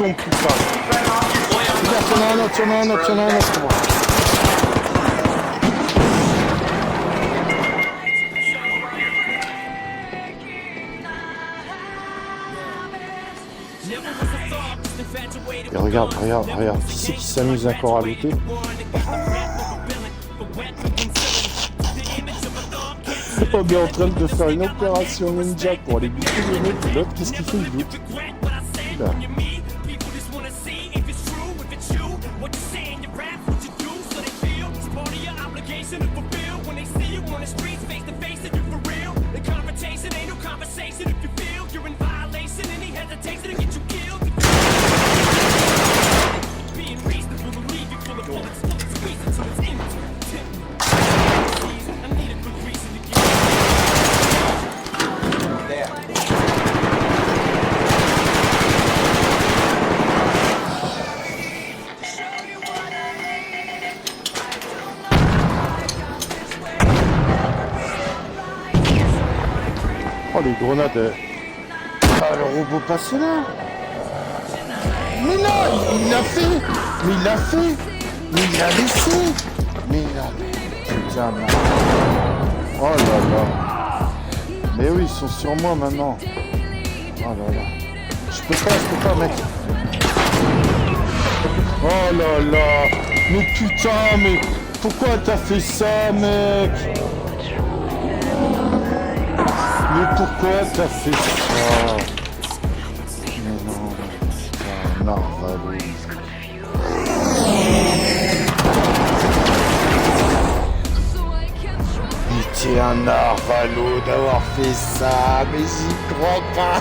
tombe, putain. Regarde, y'en a un autre, Et regarde, qui c'est qui s'amuse encore à lutter? On est en train de faire une opération ninja pour aller buter le mec, et l'autre, qu'est-ce qu'il fait? Il lutte. Là. Oh les grenades. Ah le robot passe là. Mais non, il l'a fait. Mais il l'a fait. Mais il l'a laissé. Mais il l'a... Putain, non. Oh là là. Mais oui, ils sont sur moi maintenant. Oh là là. Je peux pas mec. Oh là là. Mais putain, mais pourquoi t'as fait ça mec? Mais pourquoi t'as fait ça? Mais non, putain, Narvalo. Mais t'es un Narvalo d'avoir fait ça, mais j'y crois pas.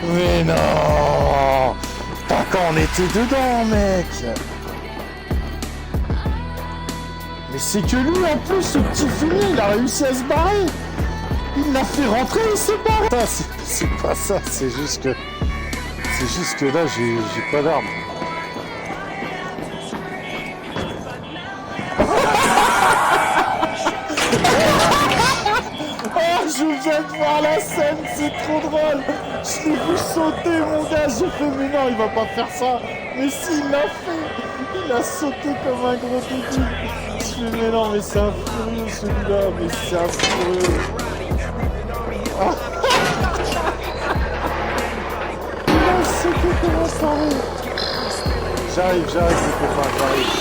Mais non, pas quand on était dedans, mec. Mais c'est que lui, en plus, ce petit fumier, il a réussi à se barrer. Il l'a fait rentrer, il s'est barré. C'est pas ça, c'est juste que là, j'ai pas d'arme. Oh, je viens de voir la scène, c'est trop drôle. Je l'ai vu sauter, mon gars. J'ai fait, mais non, il va pas faire ça. Mais si, il l'a fait. Il a sauté comme un gros débile. Mais non, mais c'est un furieux celui-là, mais c'est un furieux. Ah. Il a sauté comme un saré. J'arrive, les copains, j'arrive.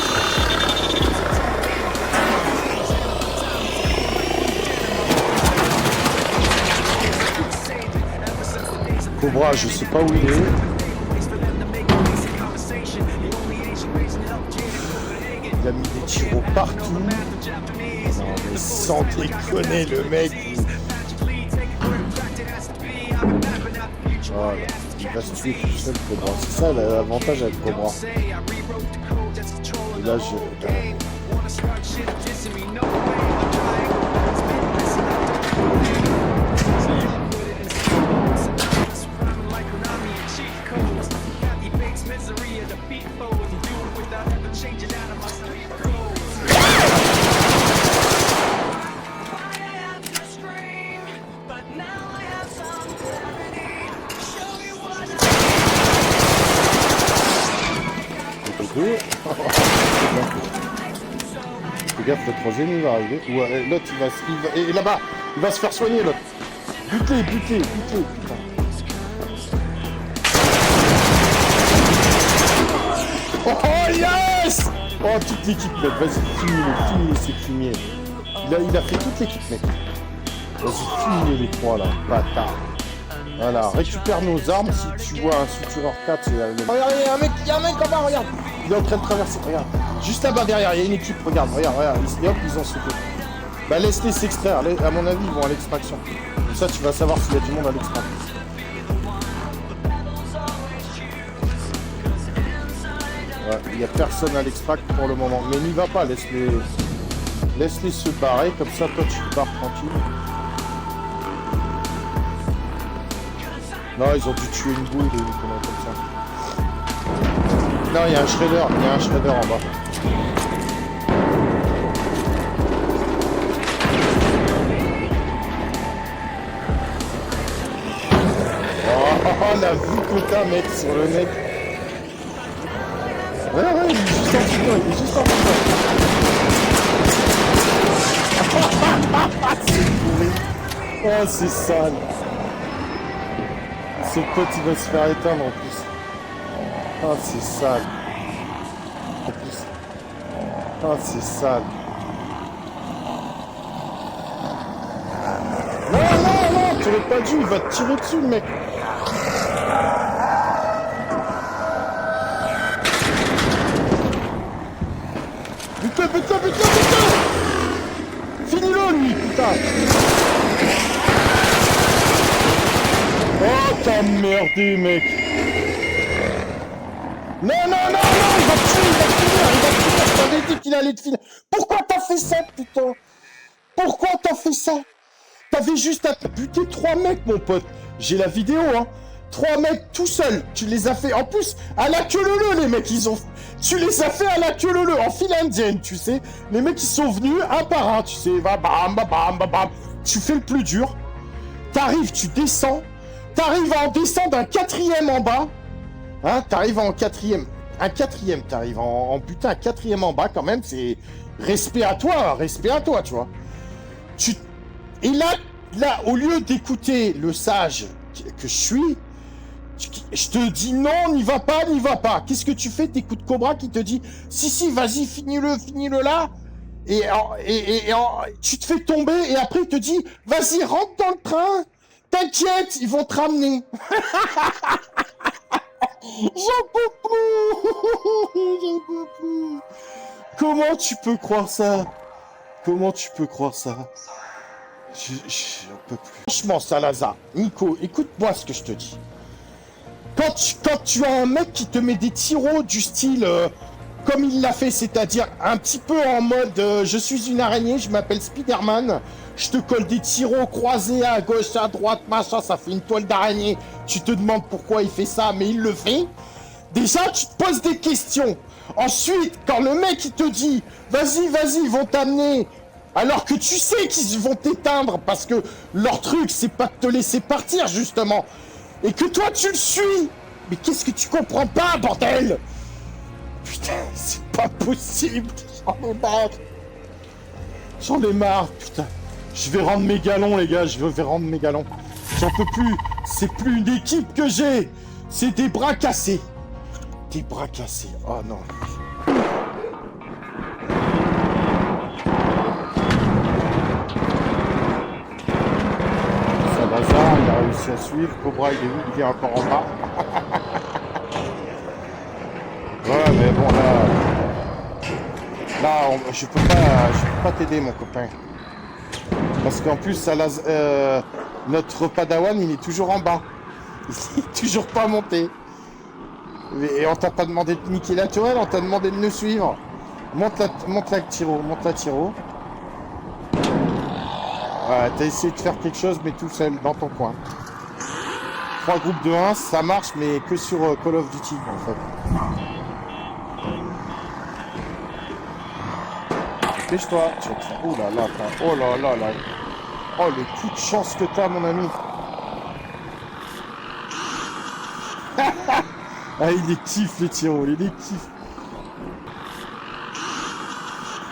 Cobra, je sais pas où il est. Il a mis des tirs partout. Non, mais sans déconner, le mec. Voilà. Il va se tuer tout seul, Cobra. C'est ça l'avantage avec Cobra. Et là, Fais gaffe, le troisième il va arriver. Ou l'autre il va. Et là-bas, il va se faire soigner l'autre. Butez, putain. Oh yes! Oh toute l'équipe mec, vas-y, finis ces fumiers. Il a fait toute l'équipe mec. Vas-y, finis les trois là, bâtard. Voilà, récupère nos armes si tu vois un sutureur 4, c'est... Regarde, il y a un mec en bas, regarde. Il est en train de traverser, regarde. Juste là-bas derrière, il y a une équipe, regarde. Hop, ils ont sauté. Bah laisse-les s'extraire, à mon avis, ils vont à l'extraction. Comme ça, tu vas savoir s'il y a du monde à l'extraction. Ouais, il n'y a personne à l'extract pour le moment. Mais n'y va pas, laisse-les se barrer, comme ça, toi, tu te barres tranquille. Non, ils ont dû tuer une bouille, des conneries comme ça. Non, il y a un shredder en bas. Oh, Oh, la vue que t'as, mec, sur le mec. Ouais, il est juste en dessous, il est juste en dessous. C'est pourri. Oh, c'est sale. Son pote, il va se faire éteindre en plus. Oh, c'est sale. En plus. Oh, c'est sale. Non, tu l'aurais pas dû, il va te tirer dessus, le mec. Putain. Finis-le, lui, putain. Oh, t'as merdé, mec. Non, il va te finir, je t'avais dit qu'il allait te finir. Pourquoi t'as fait ça, putain? Pourquoi t'as fait ça? T'avais juste à buter 3 mecs, mon pote. J'ai la vidéo, hein. 3 mecs tout seuls. Tu les as fait. En plus, à la queue leu, les mecs, ils ont. Tu les as fait à la queue leu, en file indienne, tu sais. Les mecs, ils sont venus un par un, tu sais. Va, bam. Tu fais le plus dur. T'arrives, tu descends. T'arrives à en descendre un 4e en bas. Hein, t'arrives en 4e. Un 4e, t'arrives en butin un 4e en bas, quand même. C'est. Respect à toi, tu vois. Et là, au lieu d'écouter le sage que je suis, je te dis non, n'y va pas. Qu'est-ce que tu fais? T'écoutes Cobra qui te dit si, vas-y, finis-le là. Et tu te fais tomber et après il te dit vas-y, rentre dans le train. T'inquiète, ils vont te ramener. J'en peux plus. Comment tu peux croire ça? J'en peux plus. Franchement, Salazar, Nico, écoute-moi ce que je te dis. Quand tu as un mec qui te met des tiroirs du style comme il l'a fait, c'est-à-dire un petit peu en mode je suis une araignée, je m'appelle Spider-Man, je te colle des tiroirs croisés à gauche, à droite, machin, ça fait une toile d'araignée. Tu te demandes pourquoi il fait ça, mais il le fait. Déjà, tu te poses des questions. Ensuite, quand le mec il te dit vas-y, ils vont t'amener, alors que tu sais qu'ils vont t'éteindre parce que leur truc c'est pas de te laisser partir justement, et que toi tu le suis. Mais qu'est-ce que tu comprends pas, bordel? Putain, c'est pas possible. J'en ai marre, putain. Je vais rendre mes galons, les gars, J'en peux plus. C'est plus une équipe que j'ai. C'est des bras cassés. Oh non. Salazar, il a réussi à suivre. Cobra, il est où? Il est encore en bas. Ouais, mais bon, là, je peux pas t'aider, mon copain. Parce qu'en plus, notre padawan, il est toujours en bas. Il est toujours pas monté. Et on t'a pas demandé de niquer la tourelle, on t'a demandé de nous suivre. Monte la Tiro. Ouais, t'as essayé de faire quelque chose, mais tout seul, dans ton coin. 3 groupes de 1, ça marche, mais que sur Call of Duty, en fait. Dépêche-toi. Oh là là. Oh, le coup de chance que t'as, mon ami. Ah, il les kiffe, les tiros, il les kiffe.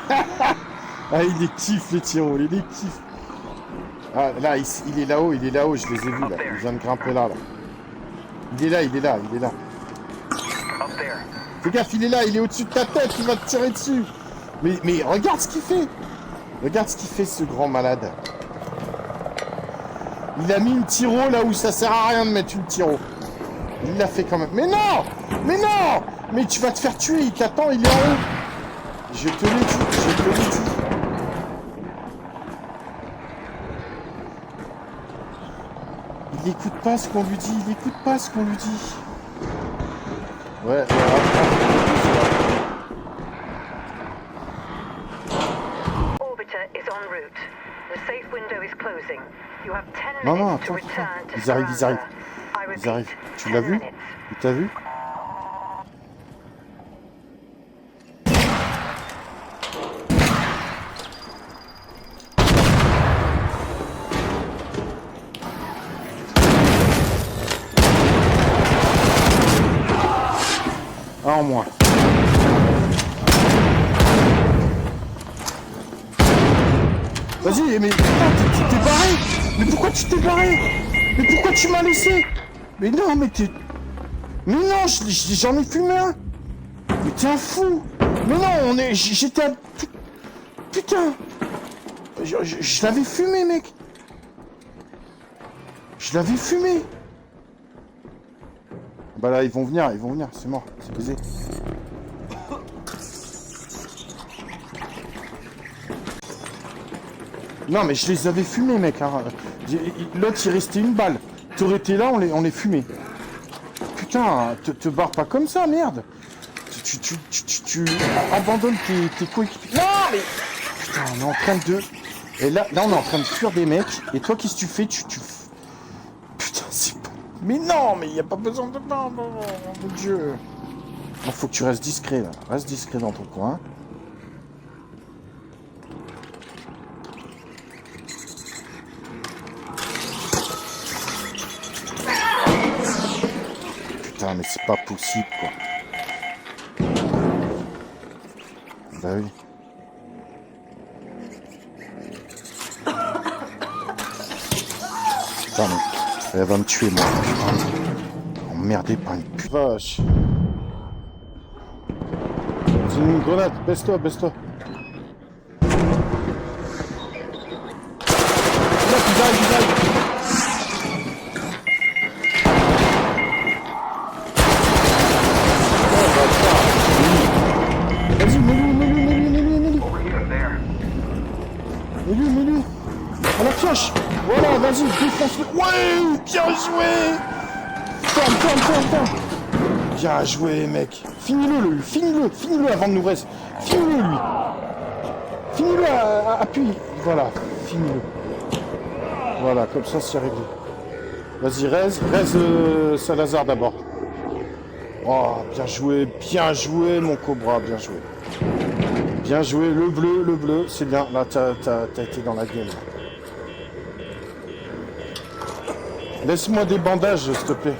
Ah, il les kiffe, les tiros, il les kiffe. Ah, là, il est là-haut, je les ai vus, là. Il vient de grimper là. Il est là. Fais gaffe, il est là, il est au-dessus de ta tête, il va te tirer dessus. Mais regarde ce qu'il fait. Ce grand malade. Il a mis une tiro là où ça sert à rien de mettre une tiro. Il l'a fait quand même. Mais non! Mais tu vas te faire tuer, il t'attend, il est en haut. Je te l'ai dit. Il écoute pas ce qu'on lui dit, Ouais, Non, attends. Ils arrivent. Tu l'as vu? Tu t'as vu? en moins. Vas-y, mais putain, tu t'es barré. Mais pourquoi tu t'es barré? Mais pourquoi tu m'as laissé? Mais non, mais t'es... Mais non, j'en ai fumé un. Mais t'es un fou. Mais non, j'étais un... Putain. Je l'avais fumé, mec. Je l'avais fumé. Bah là, ils vont venir, c'est mort, c'est baisé. Non, mais je les avais fumés, mec. Hein. L'autre, il restait une balle. T'aurais été là, on les fumait. Putain, te barre pas comme ça, merde. Tu abandonnes tes coéquipiers. Non, mais... Putain, on est en train de... Et là, on est en train de fuir des mecs. Et toi, qu'est-ce que tu fais? Putain, c'est pas... Mais non, mais il n'y a pas besoin de... Non, mon Dieu. Il faut que tu restes discret, là. Reste discret dans ton coin. Putain, mais c'est pas possible, quoi. Bah oui. Putain, mais elle va me tuer, moi. Putain. Emmerdé par une pute. Vache. C'est une grenade. Baisse-toi, baisse-toi. Là, ils arrivent. Vas-y, mets-lui. Mets-lui. À la pioche. Voilà, vas-y, défonce-le. Ouais, bien joué. Ferme. Bien joué, mec. Finis-le avant de nous rester. Finis-le, lui. Finis-le à appui. Voilà, finis-le. Voilà, comme ça, c'est réglé. Vas-y, reste Salazar d'abord. Oh, bien joué, mon Cobra, bien joué. Bien joué, le bleu, c'est bien. Là, t'as été dans la game. Laisse-moi des bandages, s'il te plaît.